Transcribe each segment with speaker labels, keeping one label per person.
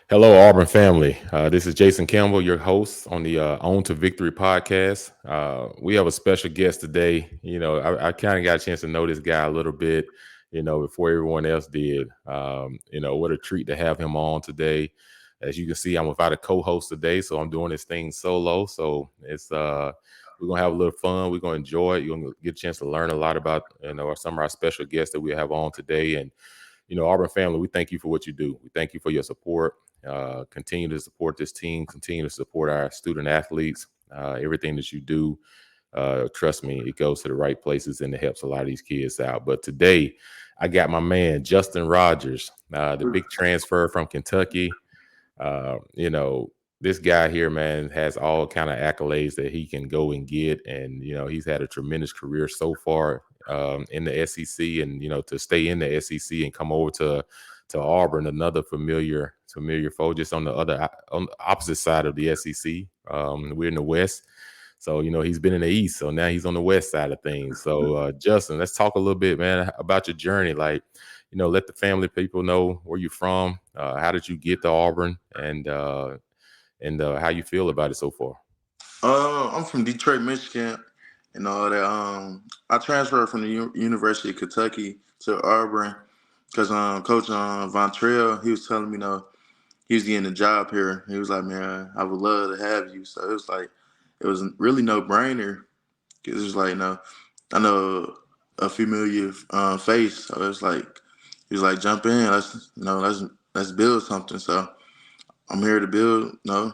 Speaker 1: Hello, Auburn family. This is Jason Campbell, your host on the Own to Victory podcast. We have a special guest today. I kind of got a chance to know this guy a little bit, before everyone else did. What a treat to have him on today. As you can see, I'm without a co-host today, so I'm doing this thing solo. So we're gonna have a little fun. We're gonna enjoy it. You're gonna get a chance to learn a lot about some of our special guests that we have on today. And Auburn family, we thank you for what you do. We thank you for your support. Continue to support this team. Continue to support our student athletes. Everything that you do, trust me, it goes to the right places and it helps a lot of these kids out. But today, I got my man Justin Rogers, the big transfer from Kentucky. Uh, you know, this guy here, man, has all kind of accolades that he can go and get, and he's had a tremendous career so far in the SEC, and to stay in the SEC and come over to Auburn, another familiar foe, just on the opposite side of the SEC. We're in the West. So, he's been in the East, so now he's on the West side of things. So, Justin, let's talk a little bit, man, about your journey. Like, let the family people know where you're from. How did you get to Auburn, and how you feel about it so far?
Speaker 2: I'm from Detroit, Michigan, and all that. I transferred from the University of Kentucky to Auburn because Coach Von Trail, he was telling me, he was getting a job here. He was like, "Man, I would love to have you." So it was like, it was really no brainer because it was like, I know a familiar face, so it's like he was like, "Jump in, let's build something." So I'm here to build a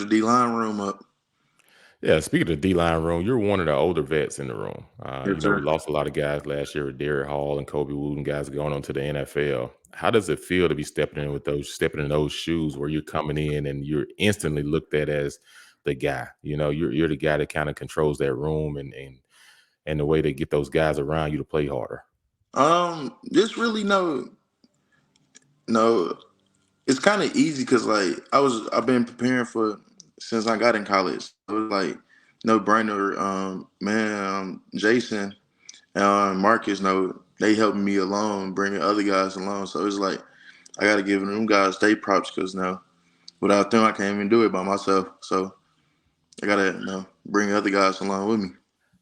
Speaker 2: D line room up.
Speaker 1: Yeah, speaking of the D-line room, you're one of the older vets in the room.
Speaker 2: Yes,
Speaker 1: We
Speaker 2: sir.
Speaker 1: lost a lot of guys last year with Derek Hall and Kobe Wooten, guys going on to the NFL. How does it feel to be stepping in those shoes where you're coming in and you're instantly looked at as the guy? You're the guy that kind of controls that room and the way they get those guys around you to play harder.
Speaker 2: Just really no. It's kind of easy because like I've been preparing for since I got in college. So it was like no brainer. Jason and Marcus, no, they helping me along, bringing other guys along. So it's like I got to give them guys they props because now without them I can't even do it by myself. So I gotta bring other guys along with me.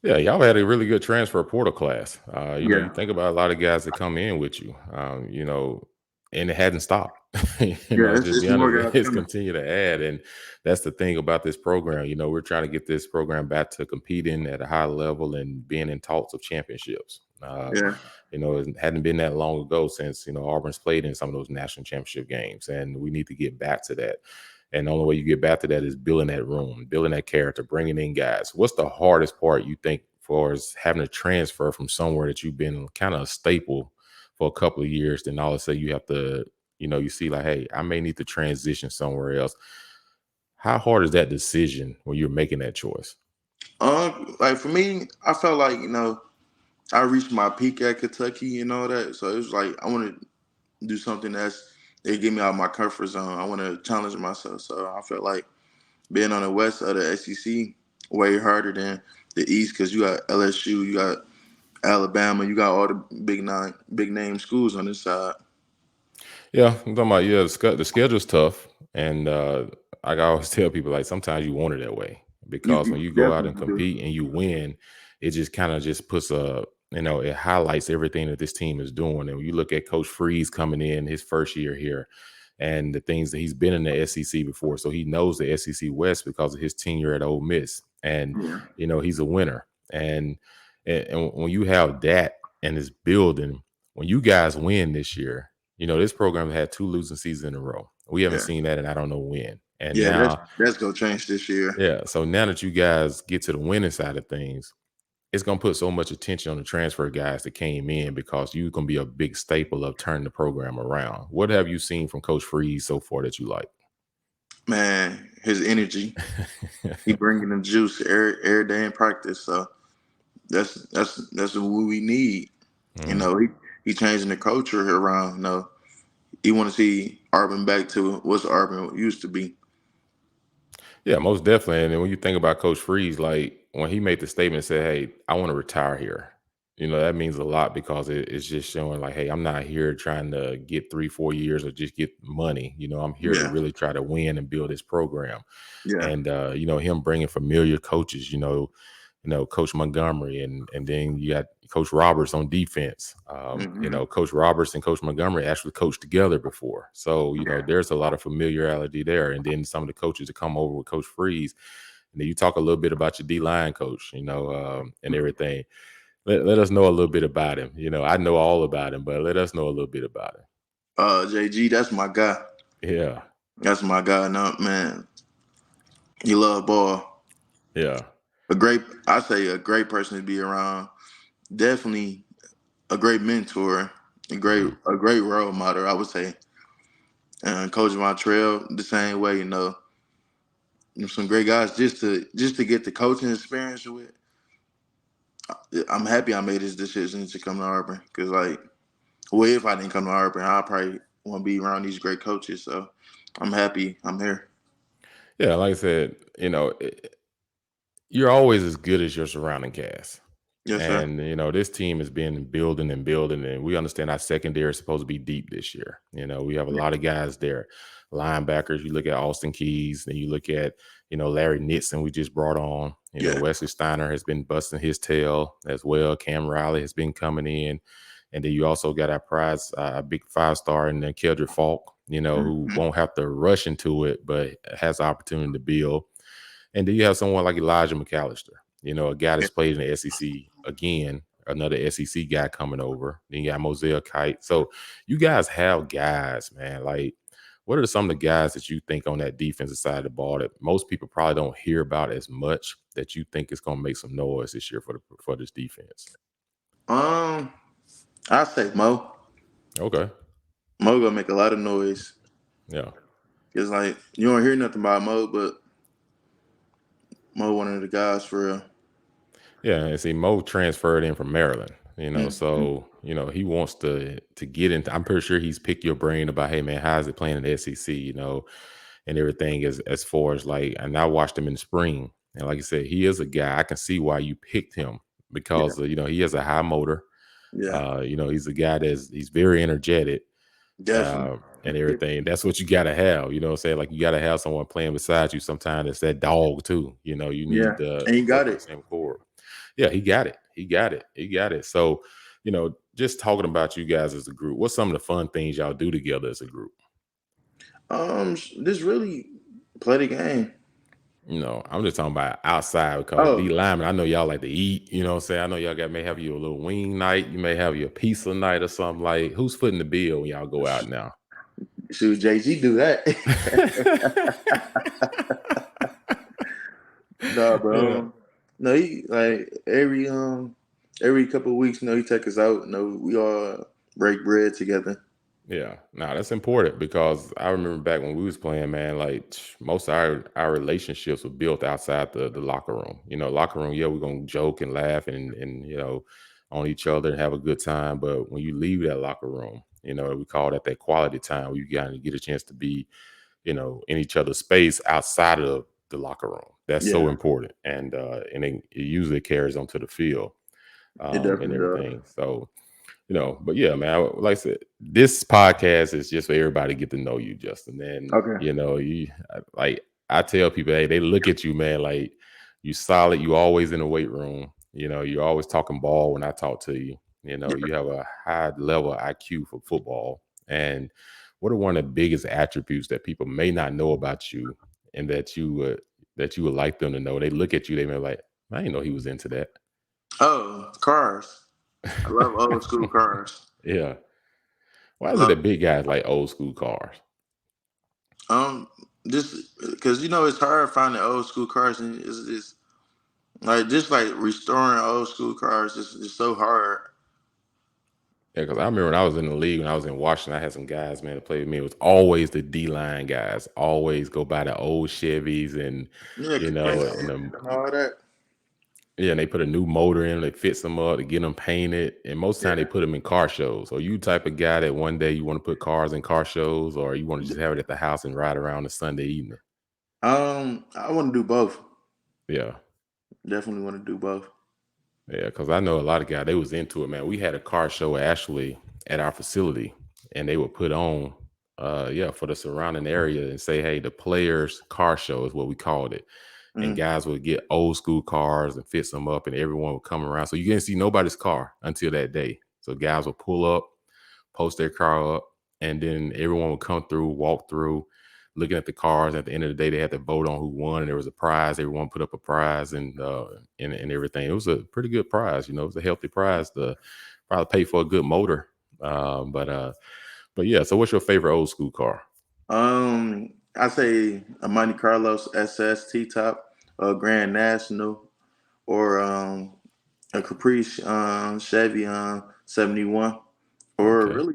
Speaker 1: Yeah, y'all had a really good transfer portal class. You
Speaker 2: Yeah,
Speaker 1: think about a lot of guys that come in with you, and it hadn't stopped.
Speaker 2: yeah.
Speaker 1: Just
Speaker 2: It's
Speaker 1: be
Speaker 2: more
Speaker 1: honest,
Speaker 2: guys
Speaker 1: it's
Speaker 2: coming.
Speaker 1: continue to add, and that's the thing about this program. We're trying to get this program back to competing at a high level and being in talks of championships.
Speaker 2: Yeah.
Speaker 1: It hadn't been that long ago since Auburn's played in some of those national championship games, and we need to get back to that. And the only way you get back to that is building that room, building that character, bringing in guys. What's the hardest part you think for as having to transfer from somewhere that you've been kind of a staple for a couple of years, then all of a sudden you have to, you see like, hey, I may need to transition somewhere else. How hard is that decision when you're making that choice?
Speaker 2: Like for me, I felt like I reached my peak at Kentucky and all that. So it was like I want to do something they get me out of my comfort zone. I want to challenge myself. So I felt like being on the west of the SEC way harder than the East because you got LSU, you got Alabama, you got all the big name schools on this side.
Speaker 1: Yeah, I'm talking about the schedule's tough, and I always tell people like sometimes you want it that way because
Speaker 2: You
Speaker 1: when you go out and
Speaker 2: definitely do.
Speaker 1: compete and you win, it just kind of just puts it highlights everything that this team is doing. And when you look at Coach Freeze coming in his first year here, and the things that he's been in the SEC before, so he knows the SEC West because of his tenure at Ole Miss, and
Speaker 2: Yeah,
Speaker 1: he's a winner. And when you have that and this building, when you guys win this year. This program had two losing seasons in a row. We haven't
Speaker 2: yeah,
Speaker 1: seen that, and I don't know when. And
Speaker 2: yeah. That's
Speaker 1: now,
Speaker 2: that's gonna change this year.
Speaker 1: yeah, so now that you guys get to the winning side of things, it's gonna put so much attention on the transfer guys that came in because you're gonna be a big staple of turning the program around. What have you seen from Coach Freeze so far that you like?
Speaker 2: Man, his energy, he bringing the juice every day in practice. So that's what we need. You
Speaker 1: Mm.
Speaker 2: know, he changing the culture around. He want to see Auburn back to what's Auburn used to be.
Speaker 1: Yeah, most definitely. And then when you think about Coach Freeze, like when he made the statement, said, "Hey, I want to retire here." that means a lot because it's just showing like, hey, I'm not here trying to get 3, 4 years or just get money. I'm here to
Speaker 2: Yeah,
Speaker 1: really try to win and build this program.
Speaker 2: yeah,
Speaker 1: And him bringing familiar coaches, Coach Montgomery, and then you got Coach Roberts on defense.
Speaker 2: hmm
Speaker 1: Coach Roberts and Coach Montgomery actually coached together before, so
Speaker 2: yeah.
Speaker 1: there's a lot of familiarity there. And then some of the coaches that come over with Coach Freeze, and then you talk a little bit about your D line coach, and everything. Let us know a little bit about him. I know all about him, but let us know a little bit about him.
Speaker 2: JG, that's my guy.
Speaker 1: Yeah,
Speaker 2: That's my guy. No, man, he love ball.
Speaker 1: yeah,
Speaker 2: I say a great person to be around. Definitely a great mentor,
Speaker 1: hmm
Speaker 2: a great role model. I would say, and Coach Montreal the same way. Some great guys just to get the coaching experience with. I'm happy I made this decision to come to Auburn because well, if I didn't come to Auburn, I probably won't be around these great coaches. So I'm happy I'm here.
Speaker 1: yeah. Like I said, you're always as good as your surrounding cast.
Speaker 2: Yes, sir.
Speaker 1: And this team has been building and building, and we understand our secondary is supposed to be deep this year. We have a lot of guys there, linebackers. You look at Austin Keys, and you look at Larry Nitson we just brought on.
Speaker 2: Yeah.
Speaker 1: Wesley Steiner has been busting his tail as well. Cam Riley has been coming in, and then you also got our prize, big 5-star, and then Keldrick Falk. Who
Speaker 2: Mhm.
Speaker 1: won't have to rush into it, but has the opportunity to build. And then you have someone like Elijah McAllister, a guy
Speaker 2: Yeah.
Speaker 1: that's played in the SEC again, another SEC guy coming over. Then you got Moselle Kite. So you guys have guys, man. Like, what are some of the guys that you think on that defensive side of the ball that most people probably don't hear about as much that you think is going to make some noise this year for this defense?
Speaker 2: Um, I say Mo.
Speaker 1: Okay.
Speaker 2: Mo gonna make a lot of noise.
Speaker 1: Yeah.
Speaker 2: It's like you don't hear nothing about Mo, but Mo one of the guys for real.
Speaker 1: Yeah, and see, Mo transferred in from Maryland,
Speaker 2: Mhm.
Speaker 1: so he wants to get into. I'm pretty sure he's picked your brain about, hey man, how's it playing in the SEC, and everything as far as like. And I watched him in the spring, and like I said, he is a guy I can see why you picked him
Speaker 2: Yeah,
Speaker 1: because he has a high motor.
Speaker 2: yeah,
Speaker 1: He's a guy he's very energetic,
Speaker 2: definitely.
Speaker 1: and everything. That's what you got to have. You know what I'm saying? Like you got to have someone playing beside you. Sometimes it's that dog too. You
Speaker 2: Yeah,
Speaker 1: need to
Speaker 2: and he
Speaker 1: work
Speaker 2: got
Speaker 1: on the
Speaker 2: it.
Speaker 1: same chord. Yeah, he got it. He got it. He got it. So, just talking about you guys as a group, what's some of the fun things y'all do together as a group?
Speaker 2: This really play the game.
Speaker 1: I'm just talking about outside because D
Speaker 2: Oh,
Speaker 1: lineman, I know y'all like to eat, you know what I'm saying? I know y'all may have you a little wing night, you may have your pizza night or something. Like who's footing the bill when y'all go out now?
Speaker 2: shoot, JG do that. No, but
Speaker 1: Yeah.
Speaker 2: no, he like every couple of weeks, he take us out. We all break bread together.
Speaker 1: Yeah, no, that's important because I remember back when we was playing, man. Like most of our relationships were built outside the locker room. Locker room, yeah, we're gonna joke and laugh and on each other and have a good time. But when you leave that locker room, we call that quality time where you got to get a chance to be, in each other's space outside of the locker room. That's so
Speaker 2: Yeah,
Speaker 1: important, and it usually carries onto the field
Speaker 2: it
Speaker 1: and
Speaker 2: definitely does.
Speaker 1: everything. So but yeah, man, like I said, this podcast is just for everybody to get to know you, Justin. And
Speaker 2: Okay.
Speaker 1: like I tell people, hey, they look at you, man, like you solid. You always in the weight room. You're always talking ball when I talk to you. You have a high level IQ for football. And what are one of the biggest attributes that people may not know about you, and that you would like them to know? They look at you, they may be like, I didn't know he was into that.
Speaker 2: Oh, cars. I love old school cars.
Speaker 1: Yeah. Why is it
Speaker 2: Love
Speaker 1: that big guys like old school cars?
Speaker 2: this because it's hard finding old school cars, and it's like just like restoring old school cars is so hard.
Speaker 1: Yeah, because I remember when I was in the league, when I was in Washington, I had some guys, man, that played with me. It was always the D line guys, always go by the old Chevys and,
Speaker 2: Yeah,
Speaker 1: and
Speaker 2: and all that.
Speaker 1: yeah, and they put a new motor in, they fix them up, to get them painted. And most of the time they
Speaker 2: Yeah.
Speaker 1: put them in car shows. So you type of guy that one day you want to put cars in car shows, or you want to just have it at the house and ride around the Sunday evening.
Speaker 2: I want to do both.
Speaker 1: Yeah.
Speaker 2: Definitely want to do both.
Speaker 1: Yeah, because I know a lot of guys, they was into it, man. We had a car show actually at our facility, and they would put on, yeah, for the surrounding area and say, hey, the players' car show is what we called it. And
Speaker 2: Mm.
Speaker 1: guys would get old school cars and fix them up, and everyone would come around. So you didn't see nobody's car until that day. So guys would pull up, post their car up, and then everyone would come through, walk through, looking at the cars. At the end of the day, they had to vote on who won, and there was a prize. Everyone put up a prize and everything. It was a pretty good prize. It was a healthy prize to probably pay for a good motor. But yeah. So, what's your favorite old school car?
Speaker 2: I say a Monte Carlos SS T top, a Grand National, or a Caprice Chevy 71, or
Speaker 1: Okay,
Speaker 2: really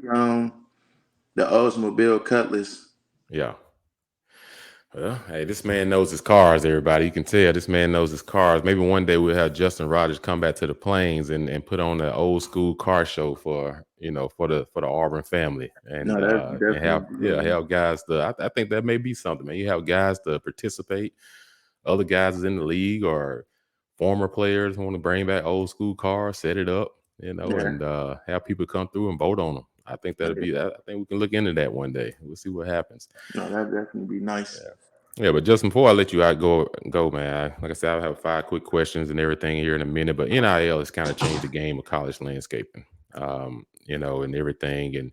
Speaker 2: the Oldsmobile Cutlass.
Speaker 1: yeah. Well, hey, this man knows his cars, everybody. You can tell this man knows his cars. Maybe one day we'll have Justin Rogers come back to the plains and put on an old school car show for for the Auburn family
Speaker 2: No, that
Speaker 1: and have
Speaker 2: definitely
Speaker 1: yeah have guys to I think that may be something, man. You have guys to participate, other guys is in the league or former players want to bring back old school cars, set it up,
Speaker 2: yeah,
Speaker 1: and have people come through and vote on them. I think that'll
Speaker 2: yeah.
Speaker 1: be I think we can look into that one day. We'll see what happens.
Speaker 2: No, that definitely be nice.
Speaker 1: Yeah, but just before I let you out go, man. Like I said, I'll have 5 quick questions and everything here in a minute. But NIL has kind of changed the game of college landscaping, and everything. And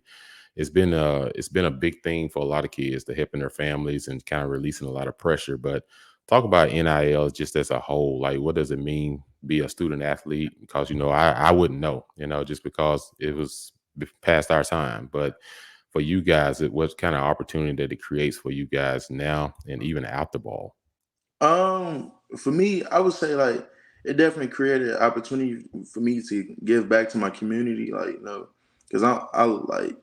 Speaker 1: it's been a big thing for a lot of kids to helping their families and kind of releasing a lot of pressure. But talk about NIL just as a whole. Like, what does it mean to be a student athlete? Because I wouldn't know, just because it was past our time. But for you guys, what kind of opportunity that it creates for you guys now and even after ball?
Speaker 2: For me, I would say like it definitely created an opportunity for me to give back to my community, like because I like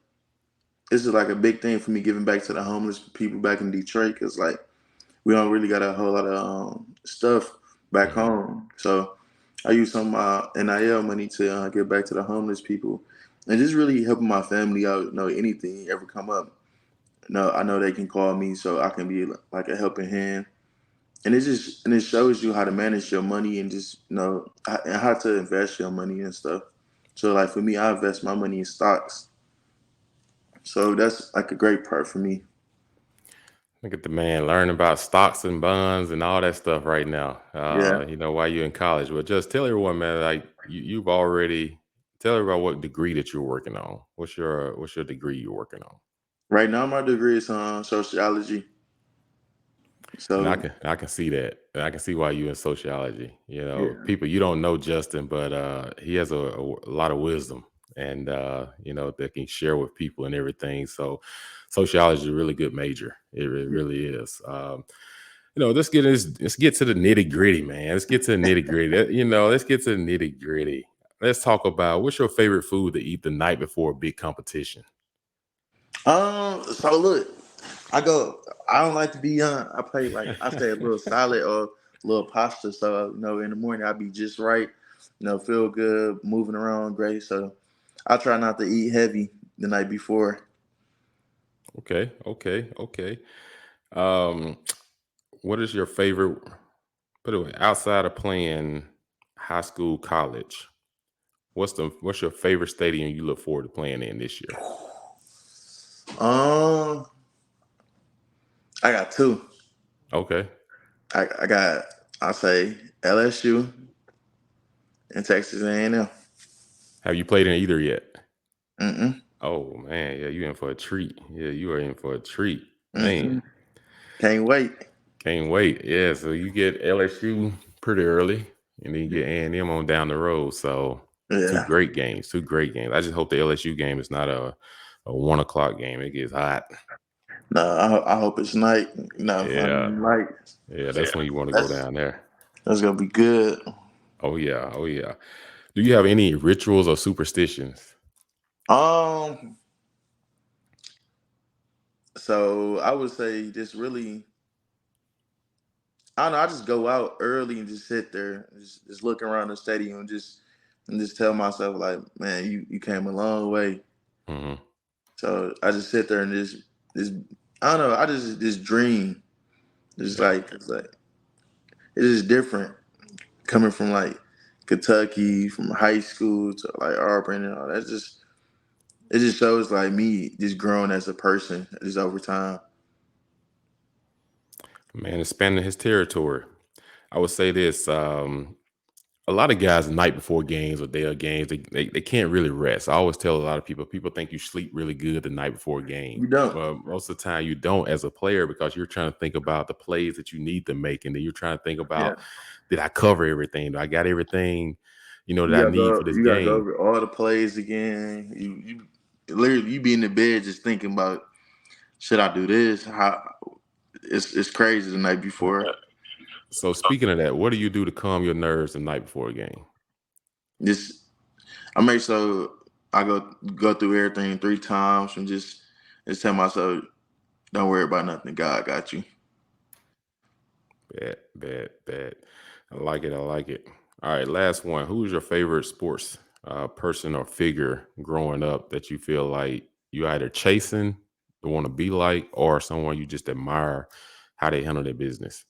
Speaker 2: this is like a big thing for me giving back to the homeless people back in Detroit, because like we don't really got a whole lot of stuff back
Speaker 1: Hmm.
Speaker 2: home. So I use some of my NIL money to give back to the homeless people, and just really helping my family out. Anything ever come up, no, I know they can call me, so I can be like a helping hand. And it shows you how to manage your money, and just and how to invest your money and stuff. So like for me, I invest my money in stocks. So that's like a great part for me.
Speaker 1: Look at the man learning about stocks and bonds and all that stuff right now.
Speaker 2: Yeah.
Speaker 1: While you're in college. But just tell everyone, man, like you've already tell everybody what degree that you're working on. What's your degree you're working on?
Speaker 2: Right now, my degree is on sociology.
Speaker 1: And I
Speaker 2: So
Speaker 1: can I can see that. And I can see why you in sociology.
Speaker 2: yeah,
Speaker 1: People you don't know Justin, but he has a lot of wisdom and that can share with people and everything. So sociology is a really good major. It
Speaker 2: yeah.
Speaker 1: really is. Let's get to the nitty gritty, man. Let's get to the nitty gritty. Let's get to the nitty gritty. Let's talk about what's your favorite food to eat the night before a big competition.
Speaker 2: So look, I go. I don't like to be I play like I say a little salad or a little pasta. So in the morning I be just right. Feel good, moving around great. So I try not to eat heavy the night before.
Speaker 1: Okay, okay, okay. Um, what is your favorite? Put it outside of playing high school, college. What's your favorite stadium you look forward to playing in this year?
Speaker 2: Um, I got two.
Speaker 1: Okay.
Speaker 2: I got I say LSU and Texas A&M.
Speaker 1: Have you played in either yet?
Speaker 2: Mm-mm.
Speaker 1: Oh man, yeah, you in for a treat. Yeah, you are in for a treat, man.
Speaker 2: Mm-mm. Can't wait.
Speaker 1: Can't wait. Yeah, so you get LSU pretty early, and then you get A&M on down the road. So two
Speaker 2: Yeah.
Speaker 1: great games. Two great games. I just hope the LSU game is not a 1 o'clock game. It gets hot.
Speaker 2: No, I hope it's night. Under
Speaker 1: Yeah,
Speaker 2: the lights.
Speaker 1: yeah, that's when you want to go
Speaker 2: That's
Speaker 1: down there.
Speaker 2: that's gonna be good.
Speaker 1: Oh yeah, oh yeah. Do you have any rituals or superstitions?
Speaker 2: Um, so I would say just really, I don't know. I just go out early and just sit there, just look around the stadium, and just tell myself like, man, you came a long way.
Speaker 1: Hmm.
Speaker 2: So I just sit there and just I don't know. I just dream. Just
Speaker 1: Yeah.
Speaker 2: like it's just different coming from like Kentucky, from high school to like Auburn and all that. It just shows like me just growing as a person just over time.
Speaker 1: Man, expanding his territory. I would say this. A lot of guys the night before games or day of games, they can't really rest. I always tell a lot of people think you sleep really good the night before a game.
Speaker 2: You don't.
Speaker 1: Well, most of the time you don't as a player because you're trying to think about the plays that you need to make. And then you're trying to think
Speaker 2: Yeah.
Speaker 1: about, did I cover everything? Do I got everything, that
Speaker 2: You
Speaker 1: I
Speaker 2: gotta
Speaker 1: need
Speaker 2: go.
Speaker 1: for this
Speaker 2: You gotta go
Speaker 1: game?
Speaker 2: over all the plays again. You literally you be in the bed just thinking about should I do this? How it's crazy the night before.
Speaker 1: So speaking of that, what do you do to calm your nerves the night before a game?
Speaker 2: Just I make sure I go through everything 3 times and just tell myself, don't worry about nothing. God got you.
Speaker 1: Bad. I like it. I like it. All right, last one. Who's your favorite sports person or figure growing up that you feel like you either chasing, to want to be like, or someone you just admire how they handle their business?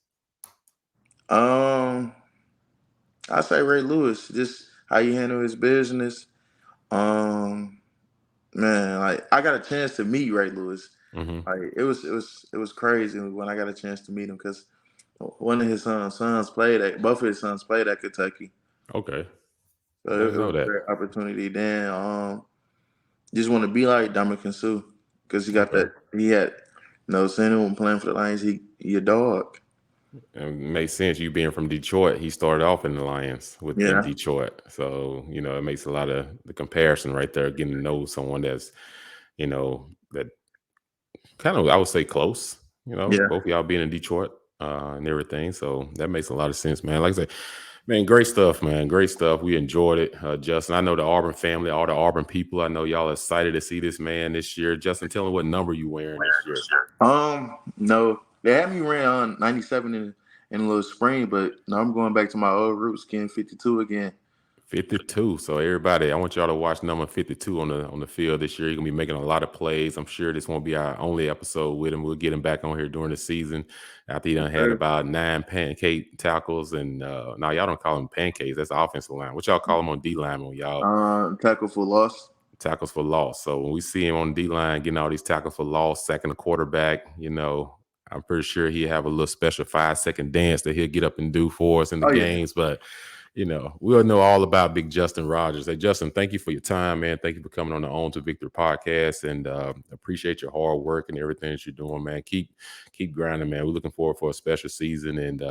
Speaker 2: Um, I say Ray Lewis, just how he handle his business. Um, Man, like I got a chance to meet Ray Lewis.
Speaker 1: Hmm.
Speaker 2: Like it was crazy when I got a chance to meet him because one of his sons played at both of his sons played at Kentucky.
Speaker 1: Okay,
Speaker 2: So
Speaker 1: I
Speaker 2: it
Speaker 1: didn't know
Speaker 2: was a
Speaker 1: that.
Speaker 2: great opportunity. Then just want to be like Dominican Sue because he got
Speaker 1: Okay,
Speaker 2: that he had saying when playing for the Lions he a dog.
Speaker 1: it makes sense. You being from Detroit, he started off in the Lions within
Speaker 2: Yeah,
Speaker 1: Detroit, so it makes a lot of the comparison right there. Getting to know someone that's that kind of, I would say, close.
Speaker 2: yeah.
Speaker 1: Both of y'all being in Detroit and everything, so that makes a lot of sense, man. Like I said, man, great stuff, man. Great stuff. We enjoyed it, Justin. I know the Auburn family, all the Auburn people. I know y'all excited to see this man this year. Justin, tell me what number you wearing this year.
Speaker 2: No, they had me ran on 97 in a little spring, but no, I'm going back to my old roots, getting 52 again.
Speaker 1: 52. So everybody, I want y'all to watch number 52 on the field this year. You're gonna be making a lot of plays. I'm sure this won't be our only episode with him. We'll get him back on here during the season after he done had
Speaker 2: Sure.
Speaker 1: about 9 pancake tackles. And now y'all don't call them pancakes. That's the offensive line. What y'all call them on D line when y'all
Speaker 2: Tackle for loss.
Speaker 1: tackles for loss? So when we see him on D line getting all these tackles for loss, sacking the quarterback, I'm pretty sure he'll have a little special 5-second dance that he'll get up and do for us in the
Speaker 2: Oh yeah,
Speaker 1: games. But we'll know all about Big Justin Rogers. Hey, Justin, thank you for your time, man. Thank you for coming on the Own to Victory podcast, and appreciate your hard work and everything that you're doing, man. Keep grinding, man. We're looking forward for a special season, and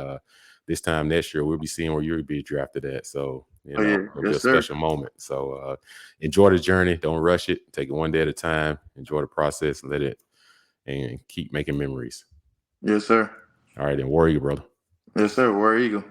Speaker 1: this time next year we'll be seeing where you'll be drafted at. So
Speaker 2: oh yeah,
Speaker 1: it'll be a
Speaker 2: yes sir,
Speaker 1: special moment. So enjoy the journey. Don't rush it. Take it one day at a time. Enjoy the process. Let it and keep making memories.
Speaker 2: yes sir,
Speaker 1: All right, then. War Eagle, brother.
Speaker 2: yes sir. War Eagle.